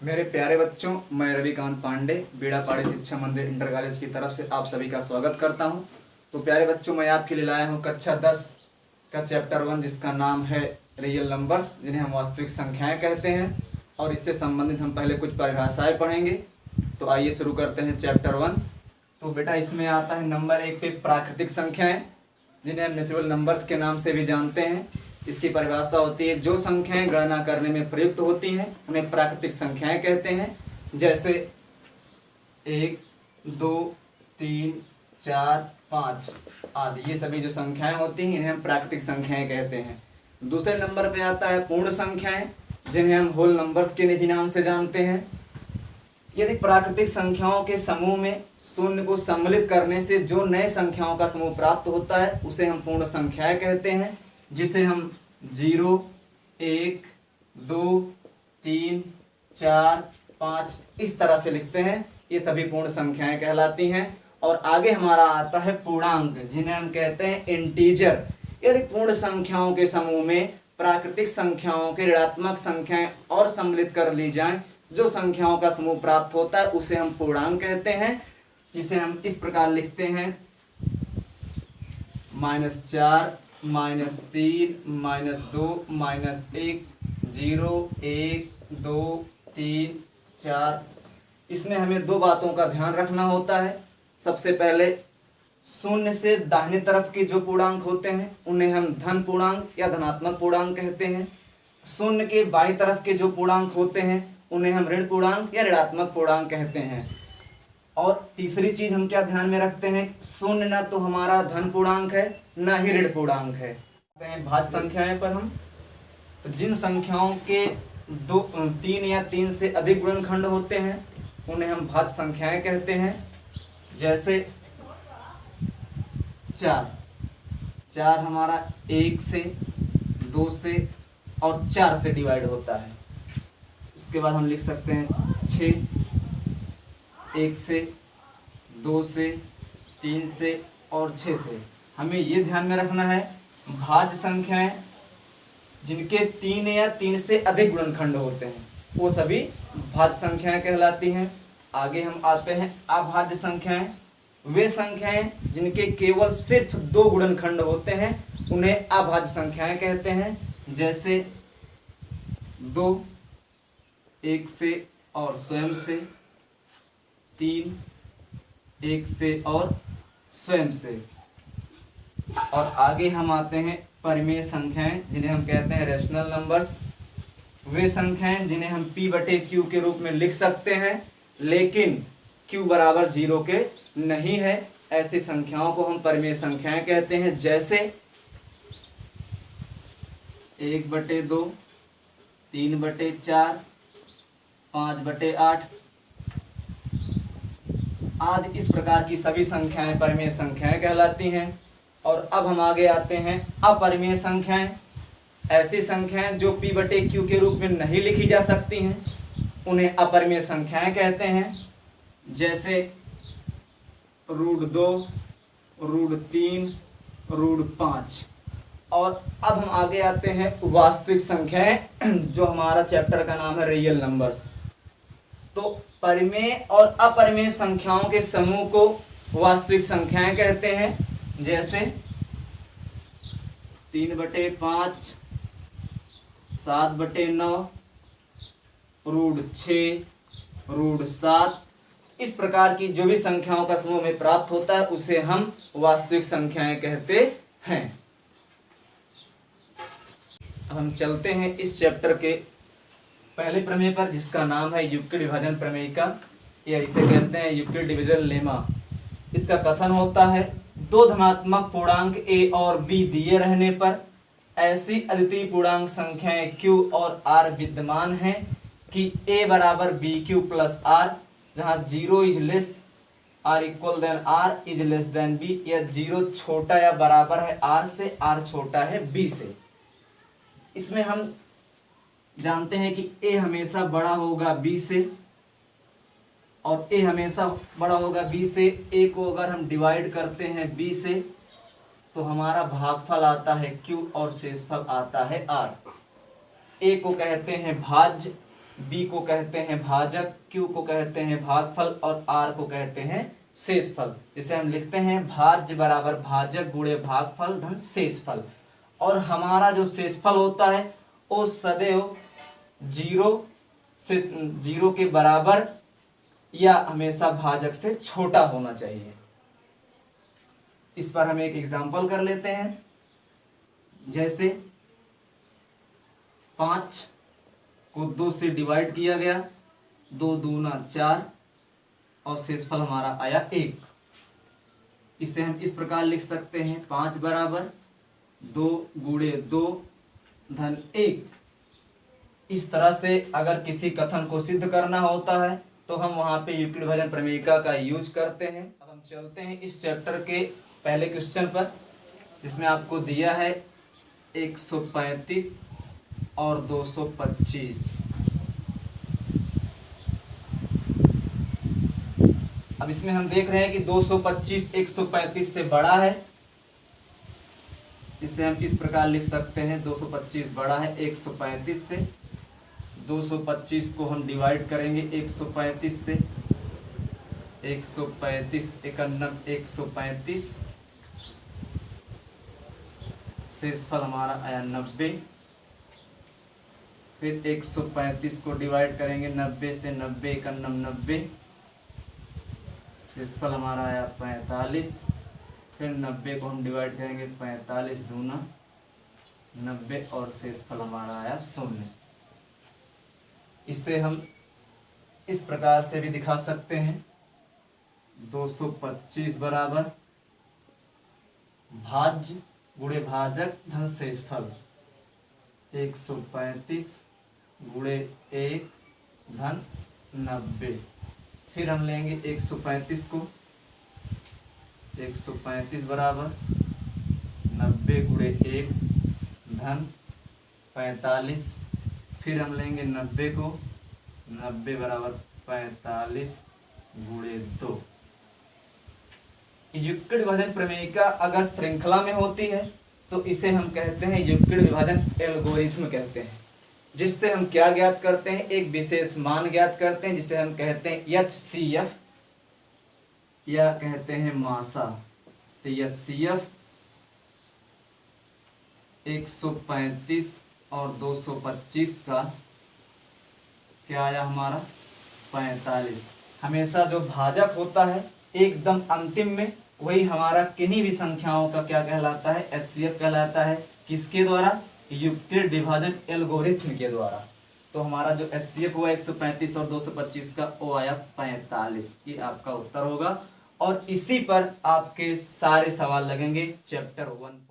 मेरे प्यारे बच्चों, मैं रविकांत पांडे बीड़ापाड़ी शिक्षा मंदिर इंटर कॉलेज की तरफ से आप सभी का स्वागत करता हूं। तो प्यारे बच्चों, मैं आपके लिए लाया हूं कक्षा 10 का चैप्टर 1, जिसका नाम है रियल नंबर्स, जिन्हें हम वास्तविक संख्याएं कहते हैं। और इससे संबंधित हम पहले कुछ परिभाषाएं पढ़ेंगे। तो आइए शुरू करते हैं चैप्टर 1। तो बेटा, इसमें आता है नंबर 1 पे प्राकृतिक संख्याएं, जिन्हें हम नेचुरल नंबर्स के नाम से भी जानते हैं। इसकी परिभाषा होती है, जो संख्याएं गणना करने में प्रयुक्त होती हैं उन्हें प्राकृतिक संख्याएं कहते हैं। जैसे 1, 2, 3, 4, 5 आदि, ये सभी जो संख्याएं होती हैं इन्हें हम प्राकृतिक संख्याएं कहते हैं। दूसरे नंबर पे आता है पूर्ण संख्याएं, जिन्हें हम होल नंबर्स के भी नाम से जानते हैं। यदि प्राकृतिक संख्याओं के समूह में शून्य को सम्मिलित करने से जो नए संख्याओं का समूह प्राप्त होता है उसे हम पूर्ण संख्याएं कहते हैं, जिसे हम 0, 1, 2, 3, 4, 5 इस तरह से लिखते हैं। ये सभी पूर्ण संख्याएं कहलाती हैं। और आगे हमारा आता है पूर्णांक, जिन्हें हम कहते हैं इंटीजर। यदि पूर्ण संख्याओं के समूह में प्राकृतिक संख्याओं के ऋणात्मक संख्याएं और सम्मिलित कर ली जाएं, जो संख्याओं का समूह प्राप्त होता है उसे हम पूर्णांक कहते हैं, जिसे हम इस प्रकार लिखते हैं -4, -3, -2, -1, 0, 1, 2, 3, 4। इसमें हमें दो बातों का ध्यान रखना होता है। सबसे पहले, शून्य से दाहिने तरफ के जो पूर्णांक होते हैं उन्हें हम धन पूर्णांक या धनात्मक पूर्णांक कहते हैं। शून्य के बाईं तरफ के जो पूर्णांक होते हैं उन्हें हम ऋण पूर्णांक या ऋणात्मक पूर्णांक कहते हैं। और तीसरी चीज हम क्या ध्यान में रखते हैं, शून्य ना तो हमारा धन पूर्णांक है ना ही ऋण पूर्णांक है। भाज्य संख्याएं पर हम, तो जिन संख्याओं के 3 या 3 से अधिक गुणनखंड होते हैं उन्हें हम भाज्य संख्याएं कहते हैं। जैसे 4 हमारा 1 से, 2 से और 4 से डिवाइड होता है। उसके बाद हम लिख सकते हैं 6, 1 से, 2 से, 3 से और 6 से। हमें ये ध्यान में रखना है, भाज्य संख्याएं जिनके 3 या 3 से अधिक गुणनखंड होते हैं वो सभी भाज्य संख्याएं कहलाती हैं। आगे हम आते हैं अभाज्य संख्याएं। वे संख्याएं जिनके केवल सिर्फ 2 गुणनखंड होते हैं उन्हें अभाज्य संख्याएं कहते हैं। जैसे 2, 1 से और स्वयं से, 3, 1 से और स्वयं से। और आगे हम आते हैं परिमेय संख्याएं, जिन्हें हम कहते हैं रेशनल नंबर्स। वे संख्याएं जिन्हें हम p/q के रूप में लिख सकते हैं, लेकिन q बराबर 0 के नहीं है, ऐसी संख्याओं को हम परिमेय संख्याएं कहते हैं। जैसे 1/2, 3/4, 5/8 आदि, इस प्रकार की सभी संख्याएं परिमेय संख्याएं कहलाती हैं। और अब हम आगे आते हैं अपरिमेय संख्याएं। ऐसी संख्याएं जो p/q के रूप में नहीं लिखी जा सकती हैं उन्हें अपरिमेय संख्याएं कहते हैं। जैसे √2, √3, √5। और अब हम आगे आते हैं वास्तविक संख्याएं, जो हमारा चैप्टर का नाम है रियल नंबर्स। तो परिमेय और अपरिमेय संख्याओं के समूह को वास्तविक संख्याएं कहते हैं। जैसे 3/5, 7/9, √6, √7, इस प्रकार की जो भी संख्याओं का समूह में प्राप्त होता है उसे हम वास्तविक संख्याएं कहते हैं। हम चलते हैं इस चैप्टर के पहले प्रमेय पर, जिसका नाम है यूक्लिड विभाजन प्रमेय का, या इसे कहते हैं यूक्लिड डिवीजन लेमा। इसका कथन होता है, 2 धनात्मक पूर्णांक a और b दिए रहने पर ऐसी अद्वितीय पूर्णांक संख्याएं q और r विद्यमान हैं कि a बराबर bq प्लस r, जहाँ 0 is less r equal than r is less than b, या 0 छोटा या बराबर है r से, r छोटा है b से। इसमें हम जानते हैं कि a हमेशा बड़ा होगा b से और a हमेशा बड़ा होगा b से। a को अगर हम डिवाइड करते हैं b से तो हमारा भागफल आता है q और शेषफल आता है r। a को कहते हैं भाज्य बी को कहते हैं भाजक, क्यू को कहते हैं भागफल और आर को कहते हैं शेषफल। इसे हम लिखते हैं भाज्य बराबर भाजक गुणे भागफल धन शेषफल। और हमारा जो शेषफल होता है वो सदैव 0 के बराबर या हमेशा भाजक से छोटा होना चाहिए। इस पर हम एक एग्जाम्पल कर लेते हैं। जैसे 5 को 2 से डिवाइड किया गया, 2 दूना 4 और शेषफल हमारा आया 1। इसे हम इस प्रकार लिख सकते हैं 5 बराबर 2 गुणे 2 धन 1। इस तरह से अगर किसी कथन को सिद्ध करना होता है तो हम वहाँ पे यूक्लिड विभाजन प्रमेयिका का यूज करते हैं। अब हम चलते हैं इस चैप्टर के पहले क्वेश्चन पर, जिसमें आपको दिया है 135 और 225। अब इसमें हम देख रहे हैं कि 225 135 से बड़ा है। इसे हम इस प्रकार लिख सकते हैं 225 बड़ा है 135 से। 225 को हम डिवाइड करेंगे 135 से। 135 51 135, शेषफल हमारा आया 90। फिर 135 को डिवाइड करेंगे 90 से, 90 51 90, शेषफल हमारा आया 45। फिर 90 को हम डिवाइड करेंगे 45 दूना 90 और शेषफल हमारा आया 0। इसे हम इस प्रकार से भी दिखा सकते हैं 225 बराबर भाज्य गुणे भाजक धन शेषफल 135 गुणे 1 धन 90। फिर हम लेंगे 135 को, 135 बराबर 90 गुणे 1 धन 45। फिर हम लेंगे 90 को, 90 बराबर 45 गुणे 2। यूक्लिड विभाजन प्रमेयिका अगर श्रृंखला में होती है तो इसे हम कहते हैं यूक्लिड विभाजन एल्गोरिथ्म कहते हैं, जिससे हम क्या ज्ञात करते हैं, एक विशेष मान ज्ञात करते हैं जिसे हम कहते हैं HCF या कहते हैं मासा। तो HCF 135 और 225 का क्या आया हमारा 45। हमेशा जो भाजक होता है एकदम अंतिम में, वही हमारा किन्हीं भी संख्याओं का क्या कहलाता है, HCF कहलाता है। किसके द्वारा? यूक्लिड विभाजन एल्गोरिथ्म के द्वारा। तो हमारा जो HCF हुआ 135 और 225 का, वो आया 45। ये आपका उत्तर होगा। और इसी पर आपके सारे सवाल लगेंगे चैप्टर 1।